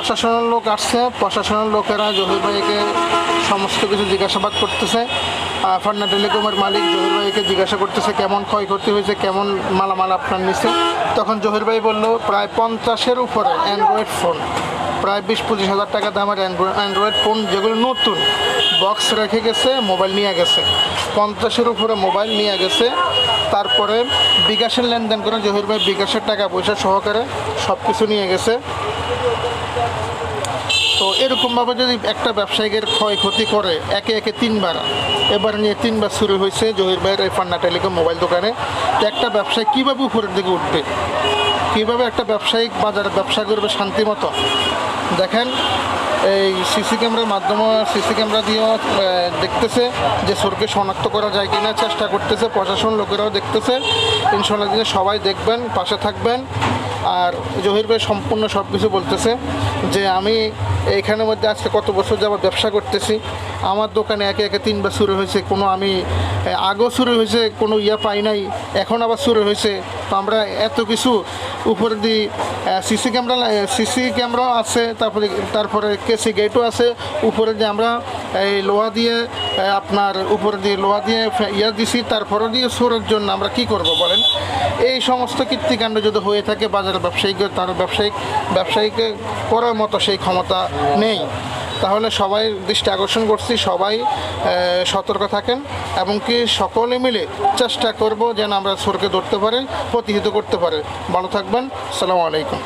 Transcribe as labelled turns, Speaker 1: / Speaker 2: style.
Speaker 1: প্রশাসনের লোক আসছে, প্রশাসনের লোকেরা জহির ভাইকে সমস্ত কিছু জিজ্ঞাসাবাদ করতেছে। ফান্না টেলিকমের মালিক জহির ভাইকে জিজ্ঞাসা করতেছে কেমন ক্ষয়ক্ষতি হয়েছে, কেমন মালামাল আপনার নিচে। তখন জহির ভাই বলল প্রায় 50-এর উপরে অ্যান্ড্রয়েড ফোন, প্রায় 20-25 হাজার টাকা দামের অ্যান্ড্রয়েড ফোন, যেগুলো নতুন বক্স রেখে গেছে, মোবাইল নিয়ে গেছে, 50-এর উপরে মোবাইল নিয়ে গেছে। তারপরে বিকাশের লেনদেন করে জহির ভাই বিকাশের টাকা পয়সা সহকারে সব কিছু নিয়ে গেছে। তো এরকমভাবে যদি একটা ব্যবসায়ীদের ক্ষয়ক্ষতি করে একে একে 3বার, এবার নিয়ে 3বার শুরু হয়েছে জহির ভাইয়ের এই ফান্না টেলিকম মোবাইল দোকানে। তো একটা ব্যবসায়ী কীভাবে উপরের দিকে উঠবে, কীভাবে একটা ব্যবসায়িক বাজারে ব্যবসা করবে শান্তি মতো? দেখেন, এই সিসি ক্যামেরার মাধ্যমে, সিসি ক্যামেরা দিয়েও দেখতেছে যে চোরকে শনাক্ত করা যায় কিনা, চেষ্টা করতেছে। প্রশাসন লোকেরাও দেখতেছে। ইনশাল্লাহ দিনে সবাই দেখবেন, পাশে থাকবেন। আর জহির ভাই সম্পূর্ণ সব কিছু বলতেছে যে আমি এইখানের মধ্যে আজকে কত বছর যাবত ব্যবসা করতেছি, আমার দোকানে একে একে 3বার শুরু হয়েছে, কোনো আমি আগেও শুরু হয়েছে, কোনো পাই নাই, এখন আবার শুরু হয়েছে। তো আমরা এত কিছু উপরে দিই, সিসি ক্যামেরাও আছে, তারপরে কেসি গেটও আছে উপরে, যে আমরা এই লোহা দিয়ে আপনার উপরে দিয়ে লোহা দিয়ে দিছি, তারপরে দিয়ে চোরের জন্য আমরা কি করব বলেন? এই সমস্ত কীর্তিকাণ্ড যদি হয়ে থাকে বাজারের ব্যবসায়ীকে, তার ব্যবসায়ীকে করার মতো সেই ক্ষমতা নেই। তাহলে সবাই দৃষ্টি আকর্ষণ করছি, সবাই সতর্ক থাকেন এবং কি সকলে মিলে চেষ্টা করব যেন আমরা চোরকে ধরতে পারি, প্রতিহত করতে পারি। ভালো থাকবেন। আসসালামু আলাইকুম।